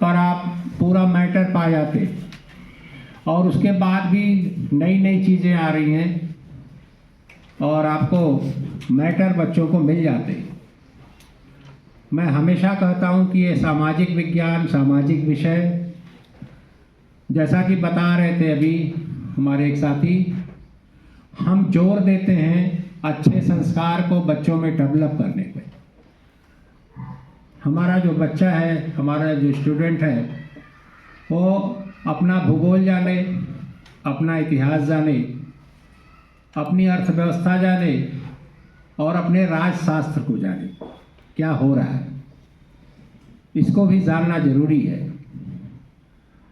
पर आप पूरा मैटर पा जाते और उसके बाद भी नई नई चीज़ें आ रही हैं और आपको मैटर बच्चों को मिल जाते। मैं हमेशा कहता हूं कि ये सामाजिक विज्ञान, सामाजिक विषय, जैसा कि बता रहे थे अभी हमारे एक साथी, हम जोर देते हैं अच्छे संस्कार को बच्चों में डेवलप करने पे। हमारा जो बच्चा है, हमारा जो स्टूडेंट है, वो अपना भूगोल जाने, अपना इतिहास जाने, अपनी अर्थव्यवस्था जाने और अपने राजशास्त्र को जाने, क्या हो रहा है इसको भी जानना जरूरी है।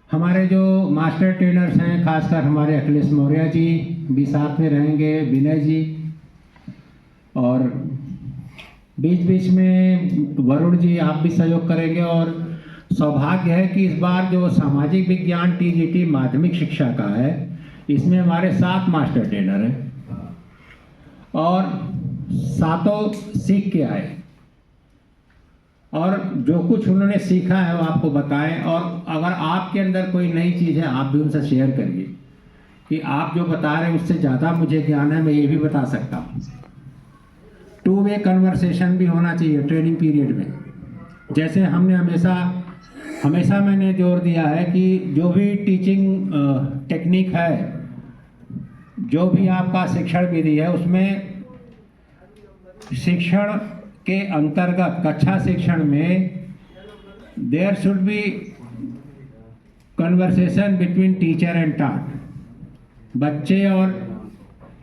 हमारे जो मास्टर ट्रेनर्स हैं, खासकर हमारे अखिलेश मौर्य जी भी साथ में रहेंगे, विनय जी, और बीच बीच में वरुण जी आप भी सहयोग करेंगे। और सौभाग्य है कि इस बार जो सामाजिक विज्ञान टीजीटी माध्यमिक शिक्षा का है, इसमें हमारे 7 मास्टर ट्रेनर हैं और 7 सीख के आए और जो कुछ उन्होंने सीखा है वो आपको बताएं। और अगर आपके अंदर कोई नई चीज़ है आप भी उनसे शेयर करिए कि आप जो बता रहे हैं उससे ज़्यादा मुझे ज्ञान है, मैं ये भी बता सकता हूँ। 2 वे कन्वर्सेशन भी होना चाहिए ट्रेनिंग पीरियड में। जैसे हमने हमेशा मैंने जोर दिया है कि जो भी टीचिंग टेक्निक है, जो भी आपका शिक्षण विधि है, उसमें शिक्षण के अंतर्गत कक्षा शिक्षण में there should be conversation between teacher and taught. बच्चे और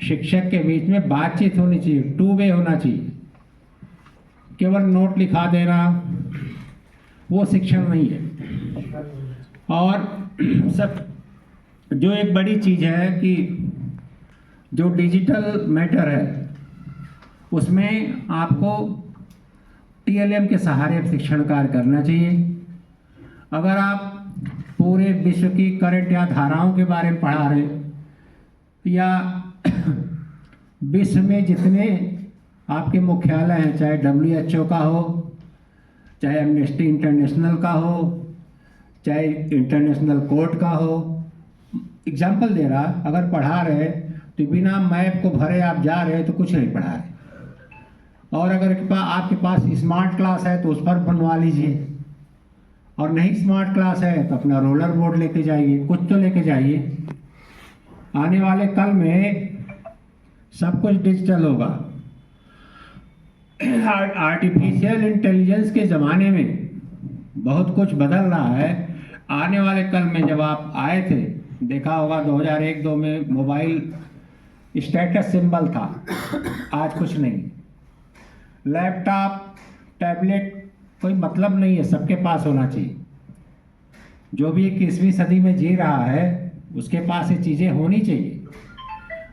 शिक्षक के बीच में बातचीत होनी चाहिए, 2 वे होना चाहिए। केवल नोट लिखा देना वो शिक्षण नहीं है। और सब जो एक बड़ी चीज़ है कि जो डिजिटल मैटर है उसमें आपको टीएलएम के सहारे शिक्षण कार्य करना चाहिए। अगर आप पूरे विश्व की करंट या धाराओं के बारे में पढ़ा रहे या विश्व में जितने आपके मुख्यालय हैं, चाहे WHO का हो, चाहे एमनेस्टी इंटरनेशनल का हो, चाहे इंटरनेशनल कोर्ट का हो, एग्जाम्पल दे रहा, अगर पढ़ा रहे तो बिना मैप को भरे आप जा रहे तो कुछ नहीं पढ़ा रहे। और अगर आपके पास स्मार्ट क्लास है तो उस पर बनवा लीजिए, और नहीं स्मार्ट क्लास है तो अपना रोलर बोर्ड लेके जाइए, कुछ तो लेके जाइए। आने वाले कल में सब कुछ डिजिटल होगा। आर्टिफिशियल इंटेलिजेंस के ज़माने में बहुत कुछ बदल रहा है। आने वाले कल में जब आप आए थे, देखा होगा 2001-2 में मोबाइल स्टेटस सिंबल था, आज कुछ नहीं। लैपटॉप, टैबलेट कोई मतलब नहीं है, सबके पास होना चाहिए। जो भी 21वीं सदी में जी रहा है उसके पास ये चीज़ें होनी चाहिए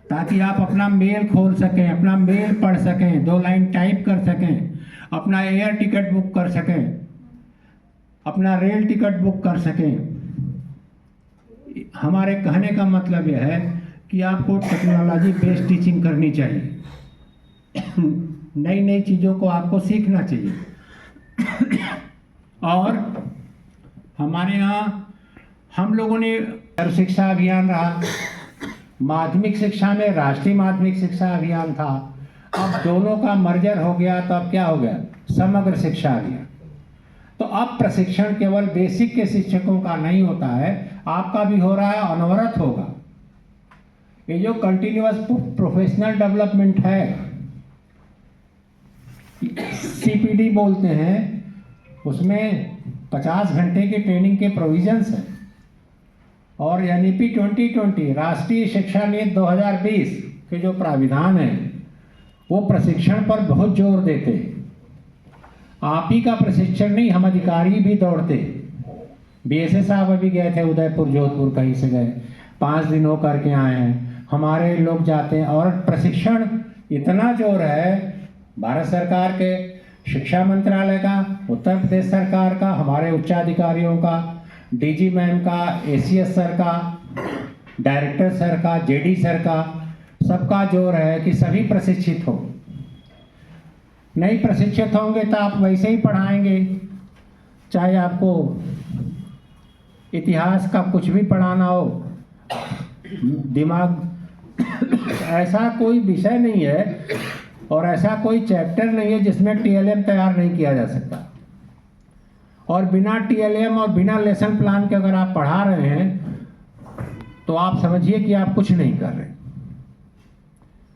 ताकि आप अपना मेल खोल सकें, अपना मेल पढ़ सकें, 2 लाइन टाइप कर सकें, अपना एयर टिकट बुक कर सकें, अपना रेल टिकट बुक कर सकें। हमारे कहने का मतलब यह है कि आपको टेक्नोलॉजी बेस्ड टीचिंग करनी चाहिए। नई नई चीज़ों को आपको सीखना चाहिए। और हमारे यहाँ हम लोगों ने शिक्षा अभियान रहा, माध्यमिक शिक्षा में राष्ट्रीय माध्यमिक शिक्षा अभियान था। अब दोनों का मर्जर हो गया तो अब क्या हो गया, समग्र शिक्षा अभियान। तो अब प्रशिक्षण केवल बेसिक के शिक्षकों का नहीं होता है, आपका भी हो रहा है, अनवरत होगा। ये जो कंटिन्यूअस प्रोफेशनल डेवलपमेंट है, CPD बोलते हैं, उसमें 50 घंटे के ट्रेनिंग के प्रोविजंस हैं। और NEP 2020 राष्ट्रीय शिक्षा नीति 2020 के जो प्राविधान हैं वो प्रशिक्षण पर बहुत जोर देते हैं। आप ही का प्रशिक्षण नहीं, हम अधिकारी भी दौड़ते। BSA साहब अभी गए थे उदयपुर, जोधपुर, कहीं से गए, 5 दिन हो करके आए हैं। हमारे लोग जाते हैं और प्रशिक्षण इतना जोर है, भारत सरकार के शिक्षा मंत्रालय का, उत्तर प्रदेश सरकार का, हमारे उच्चाधिकारियों का, DG मैम का, ACS सर का, डायरेक्टर सर का, JD सर का, सबका जोर है कि सभी प्रशिक्षित हो। नहीं प्रशिक्षित होंगे तो आप वैसे ही पढ़ाएंगे, चाहे आपको इतिहास का कुछ भी पढ़ाना हो, दिमाग ऐसा कोई विषय नहीं है और ऐसा कोई चैप्टर नहीं है जिसमें टीएलएम तैयार नहीं किया जा सकता। और बिना टीएलएम और बिना लेसन प्लान के अगर आप पढ़ा रहे हैं तो आप समझिए कि आप कुछ नहीं कर रहे।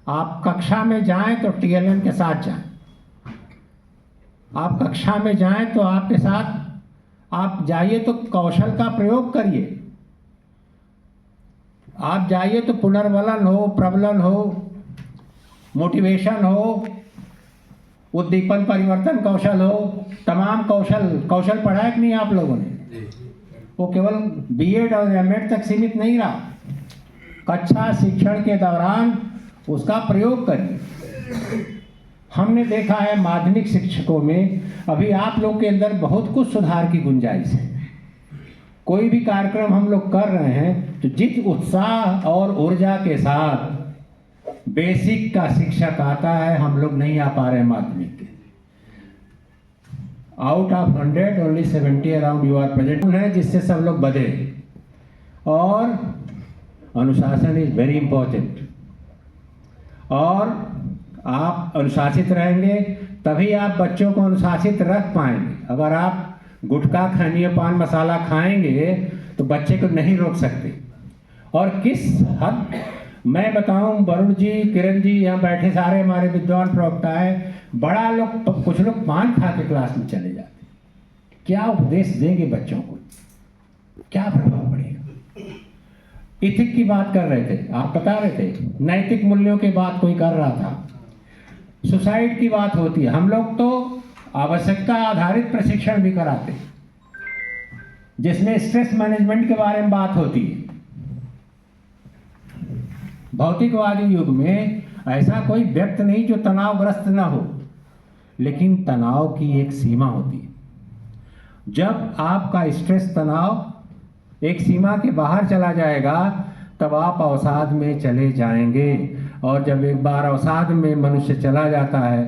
आप कक्षा में जाएं तो टीएलएम के साथ जाएं। आप कक्षा में जाएं तो आपके साथ आप जाइए तो कौशल का प्रयोग करिए। आप जाइए तो पुनर्वलन हो, प्रबलन हो, मोटिवेशन हो, उद्दीपन परिवर्तन कौशल हो, तमाम कौशल पढ़ाया कि नहीं आप लोगों ने? वो केवल बीएड और एमएड तक सीमित नहीं रहा। कक्षा शिक्षण के दौरान उसका प्रयोग करिए। हमने देखा है माध्यमिक शिक्षकों में अभी आप लोग के अंदर बहुत कुछ सुधार की गुंजाइश है। कोई भी कार्यक्रम हम लोग कर रहे हैं तो जिस उत्साह और ऊर्जा के साथ बेसिक का शिक्षक आता है, हम लोग नहीं आ पा रहे माध्यमिक के। Out of 100 only 70 around you are present है, जिससे सब लोग बधे। और अनुशासन इज वेरी इंपॉर्टेंट। और आप अनुशासित रहेंगे तभी आप बच्चों को अनुशासित रख पाएंगे। अगर आप गुटखा खैनी पान मसाला खाएंगे तो बच्चे को नहीं रोक सकते। और किस हद मैं बताऊं, वरुण जी, किरण जी, यहाँ बैठे सारे हमारे विद्वान प्रवक्ता है, बड़ा लोग, कुछ लोग पान खा के क्लास में चले जाते। क्या उपदेश देंगे बच्चों को? क्या प्रभाव पड़ेगा? इथिक की बात कर रहे थे, आप बता रहे थे, नैतिक मूल्यों की बात कोई कर रहा था, सुसाइड की बात होती है। हम लोग तो आवश्यकता आधारित प्रशिक्षण भी कराते जिसमें स्ट्रेस मैनेजमेंट के बारे में बात होती है। भौतिकवादी युग में ऐसा कोई व्यक्ति नहीं जो तनावग्रस्त ना हो, लेकिन तनाव की एक सीमा होती है। जब आपका स्ट्रेस तनाव एक सीमा के बाहर चला जाएगा तब आप अवसाद में चले जाएंगे। और जब एक बार अवसाद में मनुष्य चला जाता है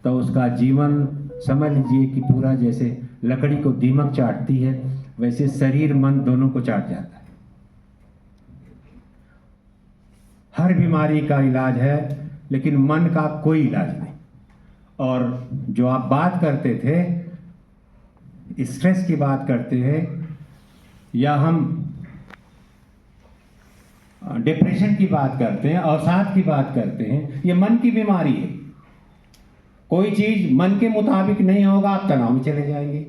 तो उसका जीवन समझ लीजिए कि पूरा जैसे लकड़ी को दीमक चाटती है वैसे शरीर मन दोनों को चाट जाता है। हर बीमारी का इलाज है लेकिन मन का कोई इलाज नहीं। और जो आप बात करते थे, स्ट्रेस की बात करते हैं या हम डिप्रेशन की बात करते हैं, अवसाद की बात करते हैं, ये मन की बीमारी है। कोई चीज मन के मुताबिक नहीं होगा, आप तनाव में चले जाएंगे,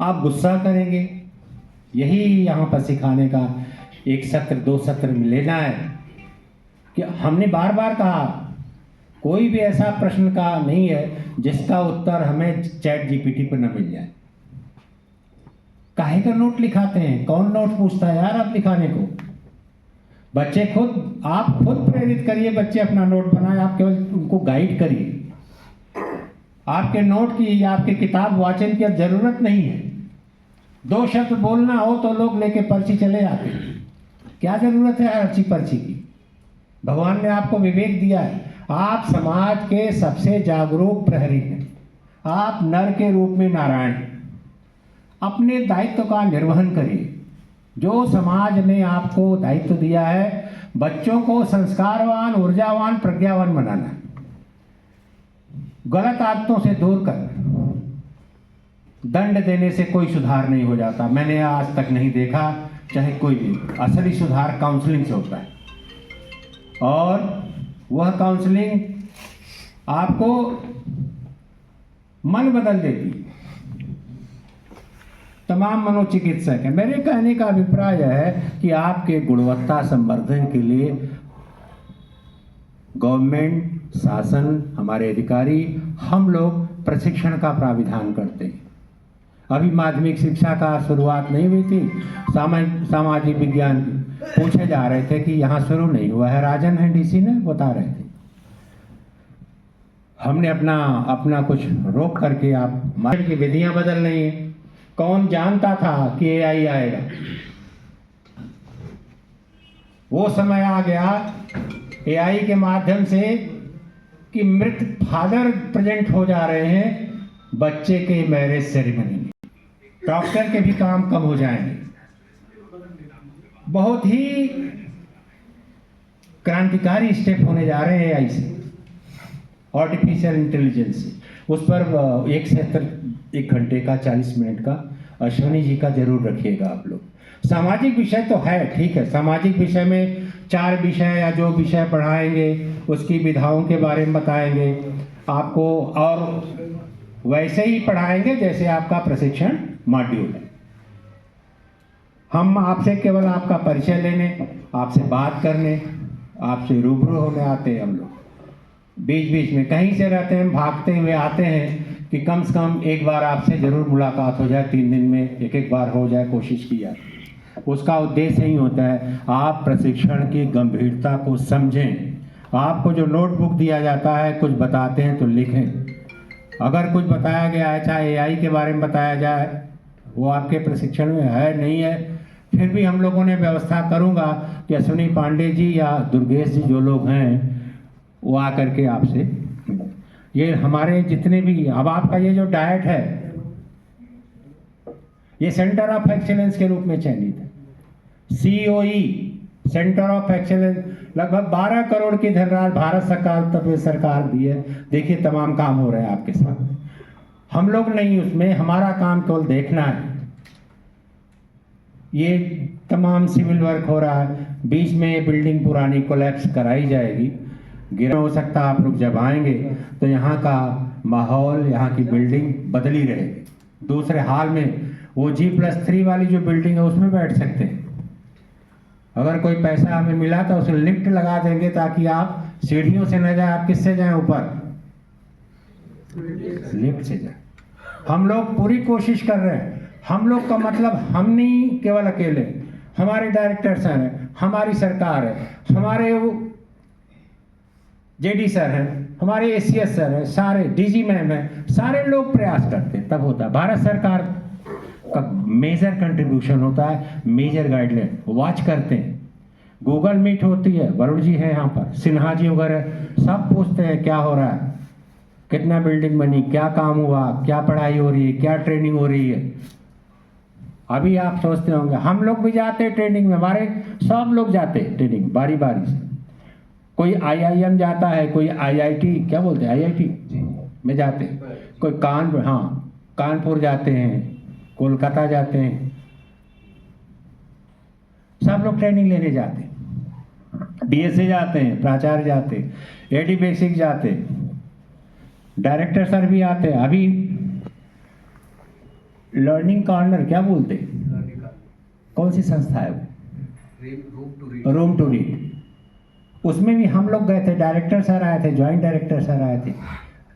आप गुस्सा करेंगे। यही यहाँ पर सिखाने का एक सत्र 2 सत्र में लेना है कि हमने बार बार कहा कोई भी ऐसा प्रश्न का नहीं है जिसका उत्तर हमें चैट जीपीटी पर न मिल जाए। काहे का नोट लिखाते हैं? कौन नोट पूछता है यार आप लिखाने को? बच्चे खुद, आप खुद प्रेरित करिए, बच्चे अपना नोट बनाए, आप केवल उनको गाइड करिए। आपके नोट की, आपके किताब वाचन की अब जरूरत नहीं है। 2 शब्द बोलना हो तो लोग लेके पर्ची चले आते हैं। क्या जरूरत है हर चीज पर्ची की? भगवान ने आपको विवेक दिया है। आप समाज के सबसे जागरूक प्रहरी हैं। आप नर के रूप में नारायण हैं। अपने दायित्व का निर्वहन करिए। जो समाज ने आपको दायित्व दिया है, बच्चों को संस्कारवान, ऊर्जावान, प्रज्ञावान बनाना, गलत आदतों से दूर करना। दंड देने से कोई सुधार नहीं हो जाता। मैंने आज तक नहीं देखा, चाहे कोई भी। असली सुधार काउंसलिंग से होता है और वह काउंसलिंग आपको मन बदल देती है। तमाम मनोचिकित्सक हैं। मेरे कहने का अभिप्राय है कि आपके गुणवत्ता संवर्धन के लिए गवर्नमेंट, शासन, हमारे अधिकारी, हम लोग प्रशिक्षण का प्राविधान करते हैं। अभी माध्यमिक शिक्षा का शुरुआत नहीं हुई थी, सामाजिक विज्ञान की पूछे जा रहे थे कि यहाँ शुरू नहीं हुआ है। राजन है डीसी ने बता रहे थे। हमने अपना कुछ रोक करके आप मार्केट की विधियां बदल रही हैं। कौन जानता था कि एआई आएगा? वो समय आ गया एआई के माध्यम से कि मृत फादर प्रेजेंट हो जा रहे हैं बच्चे के मैरिज सेरेमनी में। डॉक्टर के भी काम कम हो जाएंगे। बहुत ही क्रांतिकारी स्टेप होने जा रहे हैं एआई से, आर्टिफिशियल इंटेलिजेंस से। उस पर एक घंटे का 40 मिनट का अश्विनी जी का जरूर रखिएगा आप लोग। सामाजिक विषय तो है, ठीक है, सामाजिक विषय में 4 विषय या जो विषय पढ़ाएंगे उसकी विधाओं के बारे में बताएंगे आपको, और वैसे ही पढ़ाएंगे जैसे आपका प्रशिक्षण मॉड्यूल है। हम आपसे केवल आपका परिचय लेने, आपसे बात करने, आपसे रूबरू होने आते हैं। हम लोग बीच बीच में कहीं से रहते हैं, भागते हुए आते हैं कि कम से कम एक बार आपसे ज़रूर मुलाकात हो जाए, 3 दिन में एक बार हो जाए, कोशिश की जाए। उसका उद्देश्य ही होता है आप प्रशिक्षण की गंभीरता को समझें। आपको जो नोटबुक दिया जाता है, कुछ बताते हैं तो लिखें। अगर कुछ बताया गया है, चाहे एआई के बारे में बताया जाए, वो आपके प्रशिक्षण में है नहीं है, फिर भी हम लोगों ने व्यवस्था करूँगा कि अश्विनी पांडे जी या दुर्गेश जी जो लोग हैं वो आकर के आपसे, ये हमारे जितने भी, अब आपका ये जो डाइट है ये सेंटर ऑफ एक्सीलेंस के रूप में चयनित है। COE सेंटर ऑफ एक्सीलेंस, लगभग 12 करोड़ की धनराशि भारत सरकार, उत्तर प्रदेश सरकार दी है। देखिए तमाम काम हो रहे हैं आपके साथ। हम लोग नहीं उसमें, हमारा काम केवल देखना है। ये तमाम सिविल वर्क हो रहा है, बीच में ये बिल्डिंग पुरानी कोलैप्स कराई जाएगी, गिरा हो सकता है। आप लोग जब आएंगे तो यहाँ का माहौल, यहाँ की बिल्डिंग बदली रहेगी। दूसरे हाल में वो G+3 वाली जो बिल्डिंग है उसमें बैठ सकते हैं। अगर कोई पैसा हमें मिला तो उसमें लिफ्ट लगा देंगे ताकि आप सीढ़ियों से न जाए, आप किससे जाएं? ऊपर, लिफ्ट से जाए। हम लोग पूरी कोशिश कर रहे हैं। हम लोग का मतलब हम नहीं केवल अकेले, हमारे डायरेक्टर सर हैं, हमारी सरकार है, हमारे JD सर हैं, हमारे ACS सर हैं, सारे DG मैम हैं, सारे लोग प्रयास करते हैं, तब होता है। भारत सरकार का मेजर कंट्रीब्यूशन होता है, मेजर गाइडलाइन वॉच करते हैं। गूगल मीट होती है, वरुण जी है यहाँ पर, सिन्हा जी वगैरह, सब पूछते हैं क्या हो रहा है, कितना बिल्डिंग बनी, क्या काम हुआ, क्या पढ़ाई हो रही है, क्या ट्रेनिंग हो रही है। अभी आप सोचते होंगे हम लोग भी जाते हैं ट्रेनिंग में, हमारे सब लोग जाते हैं ट्रेनिंग बारी बारी से। कोई IIM जाता है, कोई IIT, क्या बोलते हैं, IIT में जाते हैं, कोई कानपुर जाते हैं, कोलकाता जाते हैं, सब लोग ट्रेनिंग लेने जाते हैं। DSA जाते हैं, प्राचार्य जाते हैं, AD बेसिक जाते हैं, डायरेक्टर सर भी आते हैं। अभी लर्निंग कॉर्नर, क्या बोलते हैं, कौन सी संस्था है वो, रूम टू रीड, उसमें भी हम लोग गए थे, डायरेक्टर सर आए थे, ज्वाइंट डायरेक्टर सर आए थे।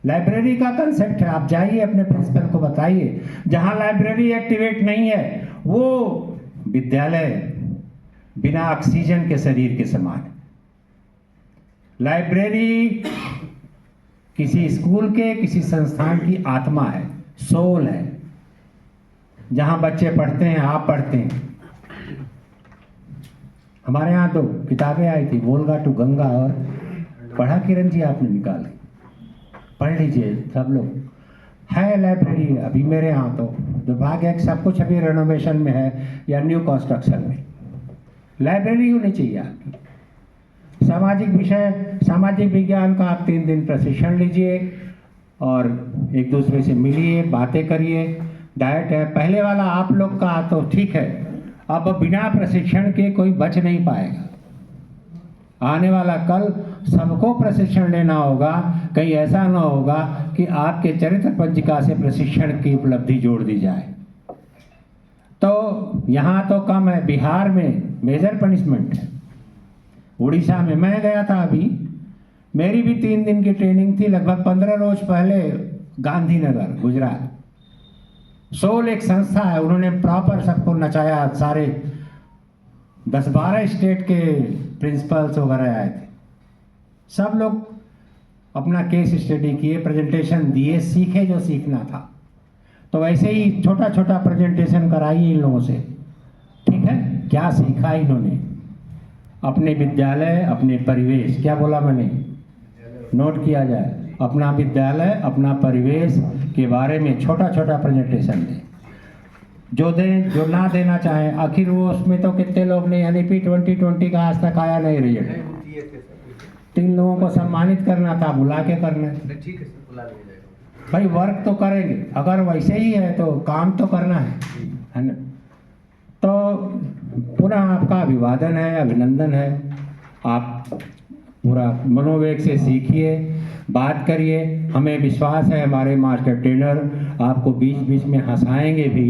लाइब्रेरी का कंसेप्ट है, आप जाइए अपने प्रिंसिपल को बताइए, जहां लाइब्रेरी एक्टिवेट नहीं है वो विद्यालय बिना ऑक्सीजन के शरीर के समान है। लाइब्रेरी किसी स्कूल के, किसी संस्थान की आत्मा है, सोल है, जहां बच्चे पढ़ते हैं, आप पढ़ते हैं। हमारे यहाँ तो किताबें आई थी, वोल्गा टू गंगा, और पढ़ा किरण जी आपने निकाली, पढ़ लीजिए सब लोग। है लाइब्रेरी अभी मेरे यहाँ तो दुर्भाग्य है कि सब कुछ अभी रेनोवेशन में है या न्यू कंस्ट्रक्शन में। लाइब्रेरी होनी चाहिए आपकी। सामाजिक विषय, सामाजिक विज्ञान का आप 3 दिन प्रशिक्षण लीजिए और एक दूसरे से मिलिए, बातें करिए। डाइट है पहले वाला आप लोग का तो ठीक है, अब बिना प्रशिक्षण के कोई बच नहीं पाएगा। आने वाला कल सबको प्रशिक्षण लेना होगा, कहीं ऐसा ना होगा कि आपके चरित्र पंजिका से प्रशिक्षण की उपलब्धि जोड़ दी जाए। तो यहाँ तो कम है, बिहार में मेजर पनिशमेंट है। उड़ीसा में मैं गया था अभी, मेरी भी 3 दिन की ट्रेनिंग थी, लगभग 15 रोज पहले गांधीनगर, गुजरात। सोल एक संस्था है, उन्होंने प्रॉपर सबको नचाया, सारे 10-12 स्टेट के प्रिंसिपल्स वगैरह आए थे, सब लोग अपना केस स्टडी किए, प्रेजेंटेशन दिए, सीखे जो सीखना था। तो वैसे ही छोटा छोटा प्रेजेंटेशन कराइए इन लोगों से, ठीक है। क्या सीखा इन्होंने, अपने विद्यालय, अपने परिवेश, क्या बोला मैंने, नोट किया जाए, अपना विद्यालय, अपना परिवेश के बारे में छोटा छोटा प्रेजेंटेशन दें। जो दें, जो ना देना चाहें, आखिर वो उसमें तो कितने लोग ने NEP 2020 का आज तक आया नहीं रिजल्ट। 3 लोगों को सम्मानित करना था, बुला के करना है। ठीक है सर, बुला लिया जाएगा। भाई वर्क तो करेंगे, अगर वैसे ही है तो काम तो करना है ना। तो पुनः आपका अभिवादन है, अभिनंदन है। आप पूरा मनोवेग से सीखिए, बात करिए। हमें विश्वास है हमारे मास्टर ट्रेनर आपको बीच बीच में हंसाएंगे भी,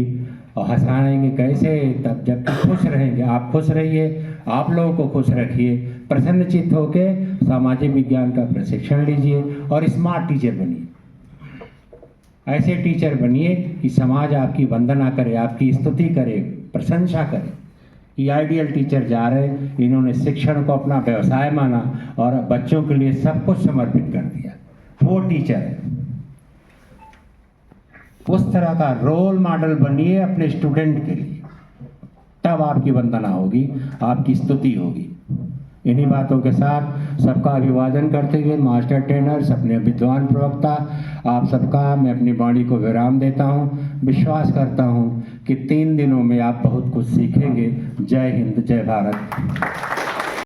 और हंसाएंगे कैसे, तब जबकि खुश रहेंगे। आप खुश रहिए, आप लोगों को खुश रखिए, प्रसन्नचित्त होके सामाजिक विज्ञान का प्रशिक्षण लीजिए और स्मार्ट टीचर बनिए। ऐसे टीचर बनिए कि समाज आपकी वंदना करे, आपकी स्तुति करे, प्रशंसा करे कि आइडियल टीचर जा रहे, इन्होंने शिक्षण को अपना व्यवसाय माना और बच्चों के लिए सब कुछ समर्पित कर दिया। वो टीचर है। उस तरह का रोल मॉडल बनिए अपने स्टूडेंट के लिए, तब आपकी वंदना होगी, आपकी स्तुति होगी। इन्हीं बातों के साथ सबका अभिवादन करते हुए मास्टर ट्रेनर्स, अपने विद्वान प्रवक्ता, आप सबका मैं अपनी वाणी को विराम देता हूँ। विश्वास करता हूँ कि 3 दिनों में आप बहुत कुछ सीखेंगे। जय हिंद, जय भारत।